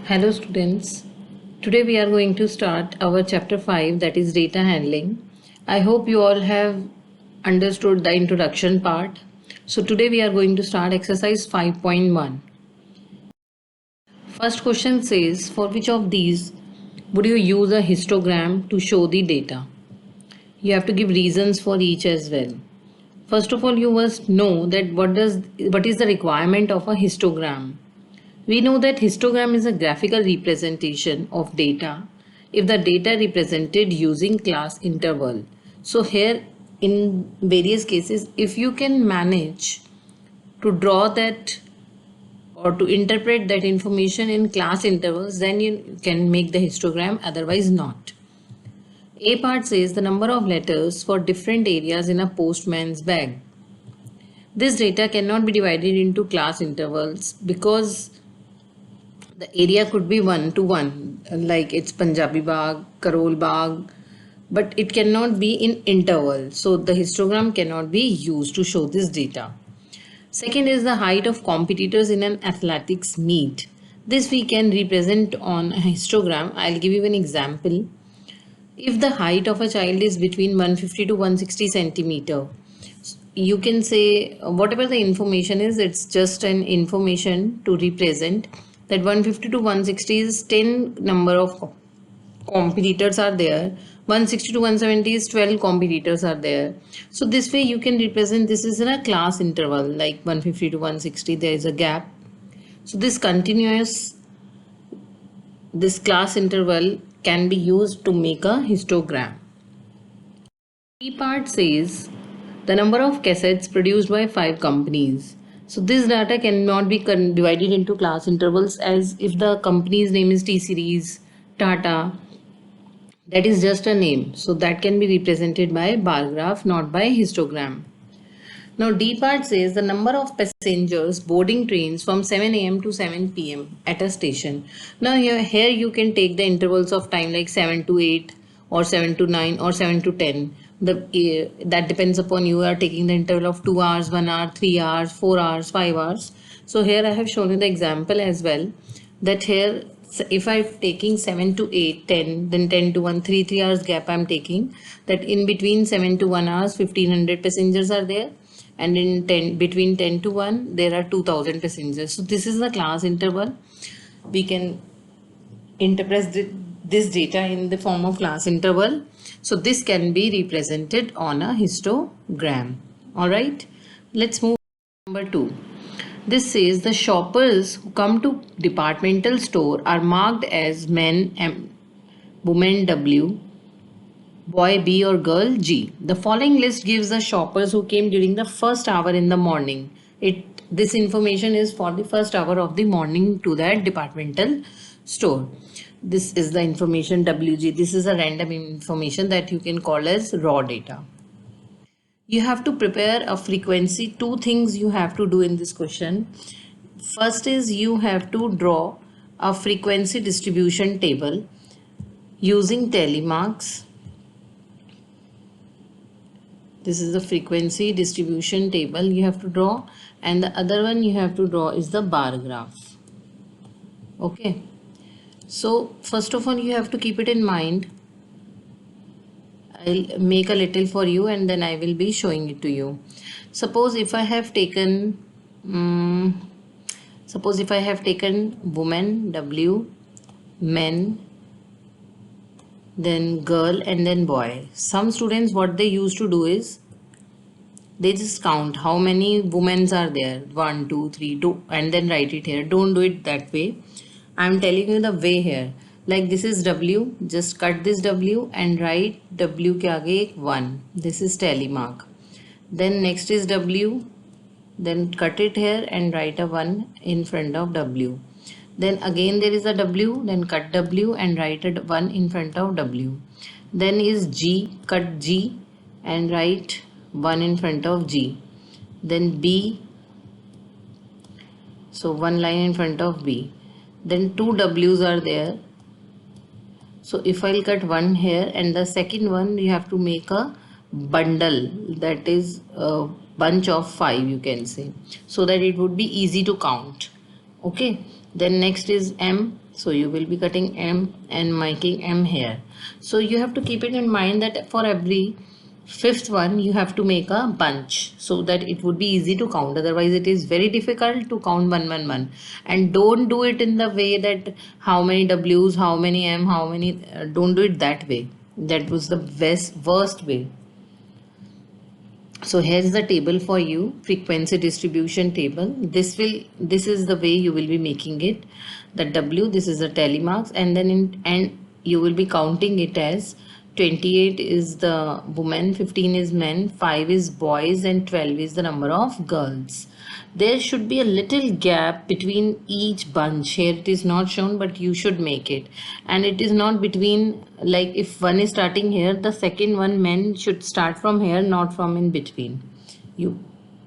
Hello students. Today we are going to start our chapter 5, that is data handling. I hope you all have understood the introduction part. So today we are going to start exercise 5.1. First question says, for which of these would you use a histogram to show the data? You have to give reasons for each as well. First of all, you must know that what is the requirement of a histogram. We know that histogram is a graphical representation of data if the data represented using class interval. So here in various cases, if you can manage to draw that or to interpret that information in class intervals, then you can make the histogram, otherwise not. A part says the number of letters for different areas in a postman's bag. This data cannot be divided into class intervals because the area could be 1 to 1, like it's Punjabi Bagh, Karol Bagh, but it cannot be in interval. So the histogram cannot be used to show this data. Second is the height of competitors in an athletics meet. This we can represent on a histogram. I'll give you an example. If the height of a child is between 150 to 160 centimeter, you can say whatever the information is, it's just an information to represent that 150 to 160 is 10 number of competitors are there, 160 to 170 is 12 competitors are there. So this way you can represent this is in a class interval, like 150 to 160 there is a gap. So this class interval can be used to make a histogram. B part says the number of cassettes produced by 5 companies. So this data cannot be divided into class intervals, as if the company's name is T Series, Tata, that is just a name. So that can be represented by bar graph, not by histogram. Now D part says the number of passengers boarding trains from 7 a.m. to 7 p.m. at a station. Now here you can take the intervals of time like 7 to 8 or 7 to 9 or 7 to 10. That depends upon you are taking the interval of 2 hours, 1 hour, 3 hours, 4 hours, 5 hours. So here I have shown you the example as well, that here if I'm taking 7 to 8, 10, then 10 to 1, 3 hours gap I'm taking, that in between 7 to 1 hours 1500 passengers are there, and in between 10 to 1 there are 2000 passengers. So this is the class interval. We can interpret this data in the form of class interval. So this can be represented on a histogram. All right, let's move to number 2. This says the shoppers who come to departmental store are marked as men M, woman W, boy B or girl G. The following list gives the shoppers who came during the first hour in the morning. This information is for the first hour of the morning to that departmental store. This is the information WG. This is a random information that you can call as raw data. You have to prepare a frequency. Two things you have to do in this question. First is you have to draw a frequency distribution table using tally marks. This is the frequency distribution table you have to draw, and the other one you have to draw is the bar graph. Okay, so first of all you have to keep it in mind. I'll make a little for you and then I will be showing it to you. Suppose if I have taken woman W, men, then girl, and then boy. Some students, what they used to do is they just count how many women are there, 1 2 3 2, and then write it here. Don't do it that way. I'm telling you the way here. Like this is W, just cut this W and write W के आगे 1. This is tally mark. Then next is W, then cut it here and write a 1 in front of W. Then again there is a W, then cut W and write a 1 in front of W. Then is G, cut G and write 1 in front of G. Then B, so 1 line in front of B. Then 2 W's are there. So if I'll cut 1 here and the second one, you have to make a bundle, that is a bunch of 5 you can say, so that it would be easy to count. Okay, then next is M, So you will be cutting M and making M here. So you have to keep it in mind that for every fifth one you have to make a bunch so that it would be easy to count. Otherwise it is very difficult to count 111. And don't do it in the way that how many W's, how many M, how many, don't do it that way. That was the worst way. So here is the table for you, frequency distribution table. This is the way you will be making it. The W, this is the tally marks, and then and you will be counting it as 28 is the women, 15 is men, 5 is boys, and 12 is the number of girls. There should be a little gap between each bunch. Here it is not shown, but you should make it. And it is not between, like if one is starting here, the second one men should start from here, not from in between. You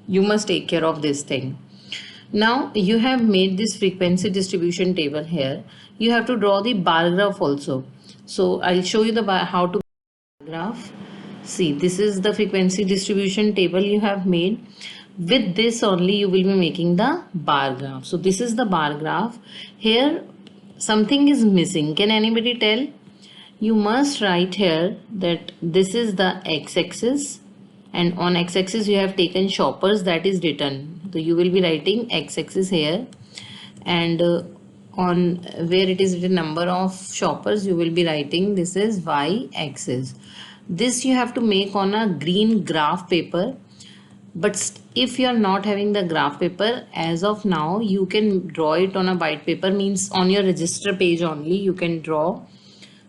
must take care of this thing. Now you have made this frequency distribution table here. You have to draw the bar graph also. So I'll show you how to graph. See, this is the frequency distribution table you have made. With this only you will be making the bar graph. So this is the bar graph. Here something is missing. Can anybody tell? You must write here that this is the x-axis, and on x-axis you have taken shoppers, that is written. So you will be writing x-axis here, and on where it is written number of shoppers you will be writing this is y-axis. This you have to make on a green graph paper. But if you are not having the graph paper as of now, you can draw it on a white paper, means on your register page only you can draw,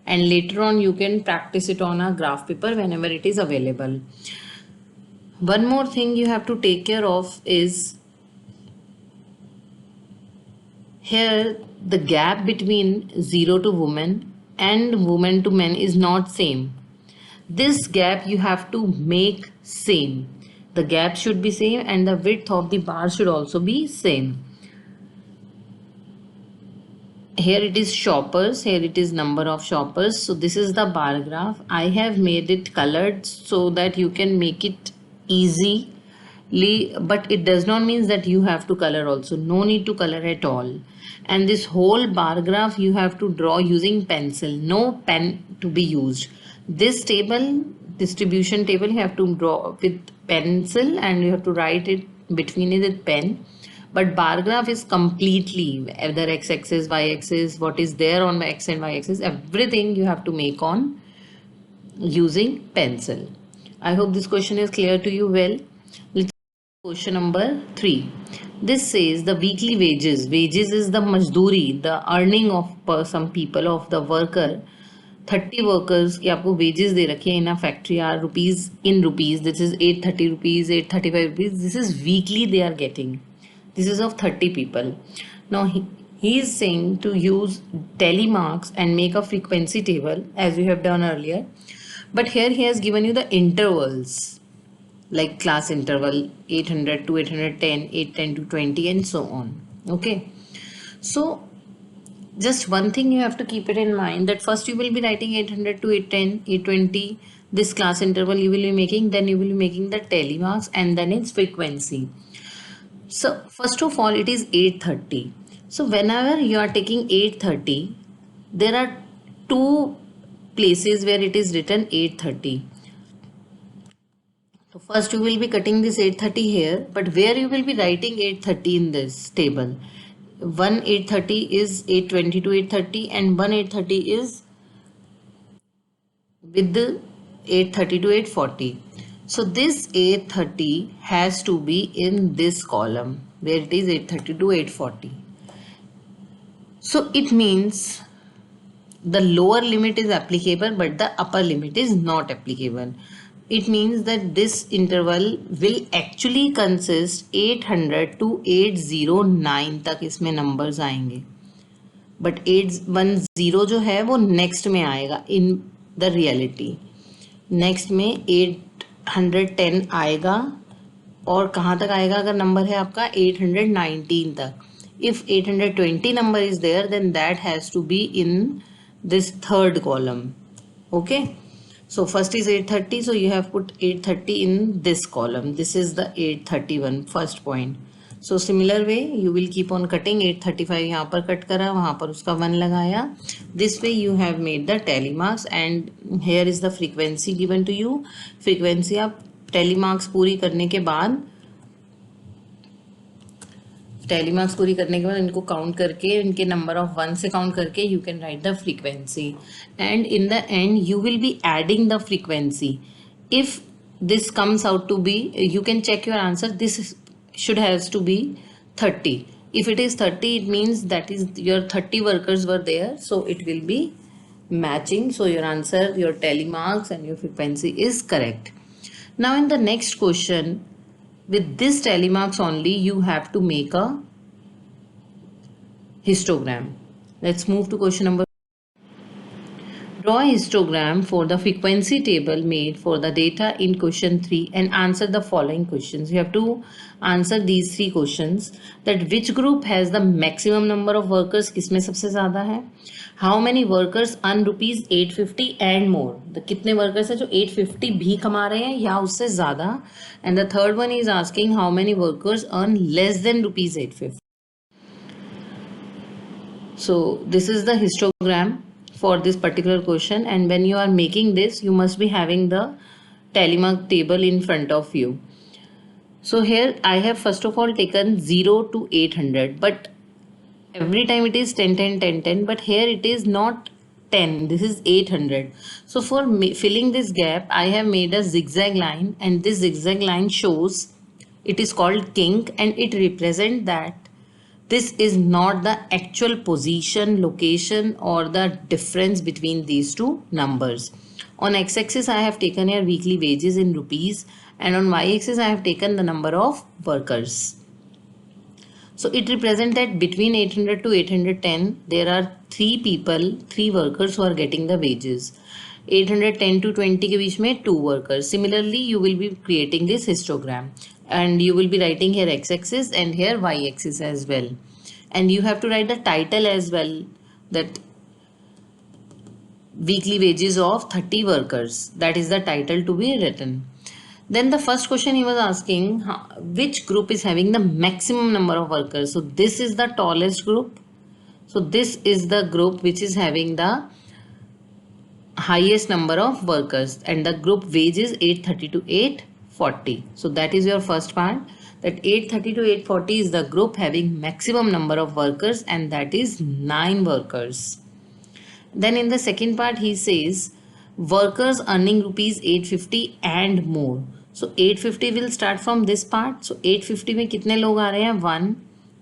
and later on you can practice it on a graph paper whenever it is available. One more thing you have to take care of is here the gap between 0 to woman and woman to men is not same. This gap you have to make same. The gap should be same and the width of the bar should also be same. Here it is shoppers, here it is number of shoppers. So this is the bar graph. I have made it colored so that you can make it easily, but it does not mean that you have to color also. No need to color at all. And this whole bar graph you have to draw using pencil, no pen to be used. This table, distribution table, you have to draw with pencil and you have to write it between it with pen. But bar graph is completely either x-axis, y-axis, what is there on the x and y-axis, everything you have to make on using pencil. I hope this question is clear to you well. Let's question number 3. This says the weekly wages. Wages is the mazduri, the earning of some people, of the worker. 30 workers की आपको wages दे रखी है in a factory are rupees in rupees. This is 830 rupees, 835 rupees. This is weekly they are getting. This is of 30 people. Now he is saying to use tally marks and make a frequency table as we have done earlier. But here he has given you the intervals like class interval 800 to 810, 810 to 20 and so on. Okay. So just one thing you have to keep it in mind, that first you will be writing 800 to 810, 820, this class interval you will be making, then you will be making the tally marks and then its frequency. So first of all it is 830. So whenever you are taking 830, there are two places where it is written 830. So first you will be cutting this 830 here, but where you will be writing 830 in this table? One 830 is 820 to 830 and one 830 is with the 830 to 840. So this 830 has to be in this column where it is 830 to 840. So it means the lower limit is applicable but the upper limit is not applicable. It means that this interval will actually consist 800 to 809 तक इसमें numbers आएंगे. But 810 जो है वो next में आएगा in the reality. Next में 810 आएगा और कहाँ तक आएगा अगर number है आपका 819 तक. If 820 number is there, then that has to be in this third column. Okay. So first is 830, so you have put 830 in this column. This is the 831 first point. So similar way you will keep on cutting. 835 यहाँ पर cut करा, वहाँ पर उसका 1 लगाया. This way you have made the tally marks and here is the frequency given to you. Frequency आप tally marks पूरी करने के बाद इनको काउंट करके, इनके नंबर ऑफ 1 से काउंट करके you can write the frequency. And in the end you will be adding the frequency. If this comes out to be, you can check your answer, this should has to be 30. If it is 30, it means that is your 30 workers were there, so it will be matching. So your answer, your tally marks and your frequency is correct. Now in the next question, with this tally marks only you have to make a histogram. Let's move to question number. Draw a histogram for the frequency table made for the data in question 3 and answer the following questions. You have to answer these 3 questions. That which group has the maximum number of workers? किसमें सबसे ज़्यादा है? How many workers earn rupees 850 and more? The कितने workers हैं जो 850 भी कमा रहे हैं या उससे ज़्यादा? And the third one is asking how many workers earn less than rupees 850. So this is the histogram for this particular question, and when you are making this you must be having the tally mark table in front of you. So here I have first of all taken 0 to 800, but every time it is 10 10 10 10, but here it is not 10, this is 800. So for filling this gap I have made a zigzag line, and this zigzag line shows, it is called kink, and it represents that this is not the actual position, location or the difference between these two numbers. On x-axis I have taken here weekly wages in rupees, and on y-axis I have taken the number of workers. So it represents that between 800 to 810 there are 3 workers who are getting the wages. 810 to 20 के बीच में 2 workers. Similarly you will be creating this histogram, and you will be writing here x-axis and here y-axis as well, and you have to write the title as well, that weekly wages of 30 workers, that is the title to be written. Then the first question he was asking, which group is having the maximum number of workers? So this is the tallest group, so this is the group which is having the highest number of workers, and the group wage is 830 to 840. So that is your first part, that 830 to 840 is the group having maximum number of workers, and that is 9 workers. Then in the second part he says workers earning rupees 850 and more. So 850 will start from this part. So 850 में कितने लोग आ रहे हैं? 1,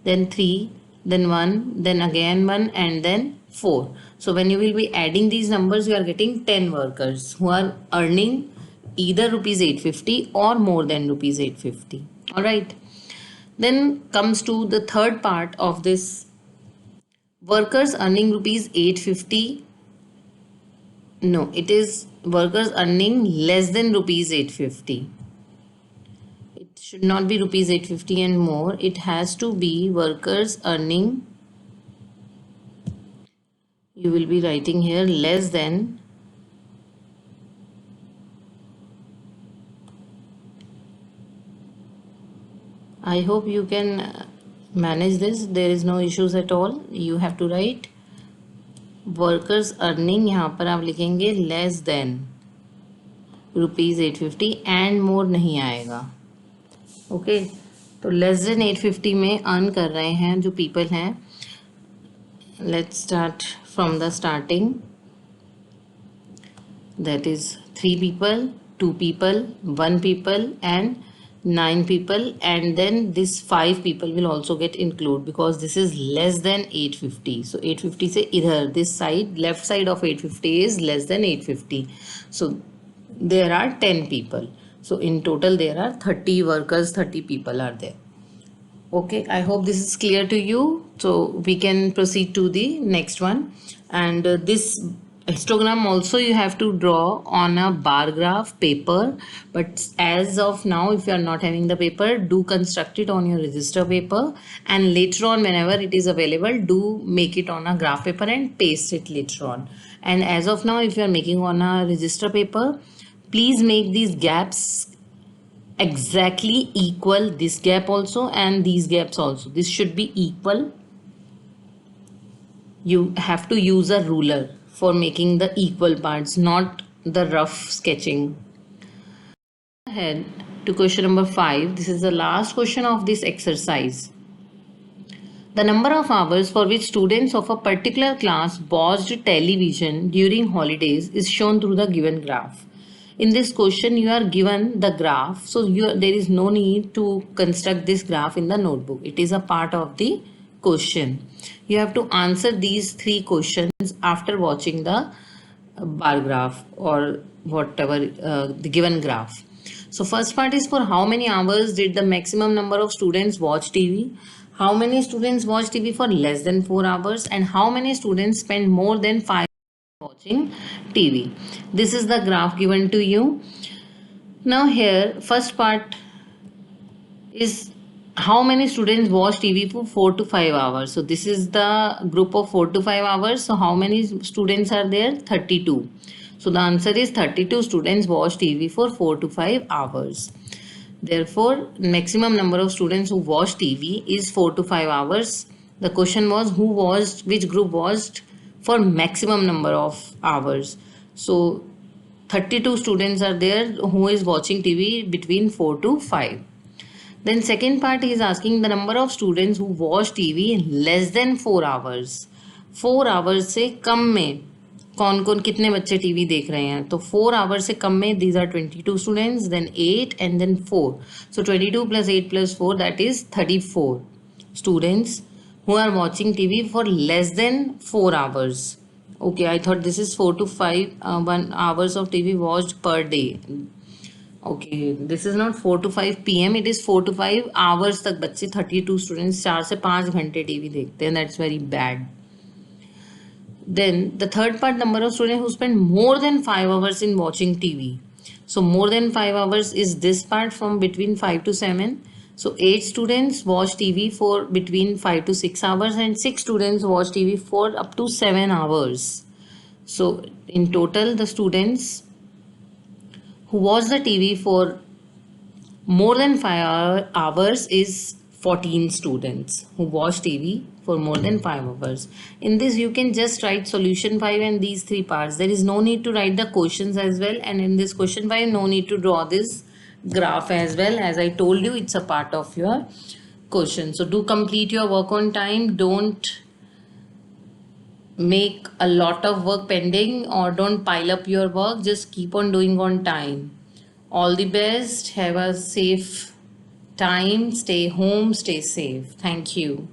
then 3, then 1, then again 1, and then 4. So when you will be adding these numbers, you are getting 10 workers who are earning either rupees 850 or more than rupees 850. All right. Then comes to the third part of this. Workers earning rupees 850. No, it is workers earning less than rupees 850. It should not be rupees 850 and more. It has to be workers earning, you will be writing here less than I hope you can manage this. There is no issues at all. You have to write workers earning, यहाँ पर आप लिखेंगे less than rupees 850 and more नहीं आएगा. Okay, तो less than 850 में earn कर रहे हैं जो people हैं. Let's start from the starting. That is 3 people, 2 people, 1 people and 9 people, and then this 5 people will also get included because this is less than 850. So 850 से इधर this side, left side of 850 is less than 850. So there are 10 people. So in total there are 30 workers, 30 people are there. Okay, I hope this is clear to you. So we can proceed to the next one, and this histogram also you have to draw on a bar graph paper, but as of now if you are not having the paper, do construct it on your register paper, and later on whenever it is available, do make it on a graph paper and paste it later on. And as of now if you are making on a register paper, please make these gaps exactly equal, this gap also and these gaps also. This should be equal. You have to use a ruler for making the equal parts, not the rough sketching. Ahead to question number 5. This is the last question of this exercise. The number of hours for which students of a particular class watched television during holidays is shown through the given graph. In this question, you are given the graph, so there is no need to construct this graph in the notebook. It is a part of the question. You have to answer these 3 questions after watching the bar graph or whatever the given graph. So first part is for how many hours did the maximum number of students watch TV? How many students watch TV for less than 4 hours? And how many students spend more than 5 hours watching TV? This is the graph given to you. Now here, first part is how many students watch TV for 4 to 5 hours. So this is the group of 4 to 5 hours. So how many students are there? 32. So the answer is 32 students watch TV for 4 to 5 hours. Therefore, maximum number of students who watch TV is 4 to 5 hours. The question was which group watched for maximum number of hours. So 32 students are there who is watching TV between 4 to 5. Then second part is asking the number of students who watch TV less than 4 hours. 4 hours से कम में कौन कौन कितने बच्चे TV देख रहे हैं? तो 4 hours से कम में these are 22 students, then 8 and then 4. So 22 plus 8 plus 4, that is 34 students who are watching TV for less than 4 hours. Okay, I thought this is 4 to 5 1 hours of TV watched per day. Okay, this is not 4 to 5 p.m. It is 4 to 5 hours तक बच्चे 32 students 4 से 5 घंटे TV देखते हैं. That's very bad. Then the third part, number of students who spend more than 5 hours in watching TV. So more than 5 hours is this part from between 5 to 7. So 8 students watch TV for between 5 to 6 hours and 6 students watch TV for up to 7 hours. So in total the students who watch the TV for more than 5 hours is 14 students who watch TV for more than 5 hours. In this you can just write solution 5 and these 3 parts. There is no need to write the questions as well, and in this question 5 no need to draw this graph as well. As I told you, it's a part of your question. So do complete your work on time. Don't make a lot of work pending or don't pile up your work. Just keep on doing on time. All the best. Have a safe time. Stay home. Stay safe. Thank you.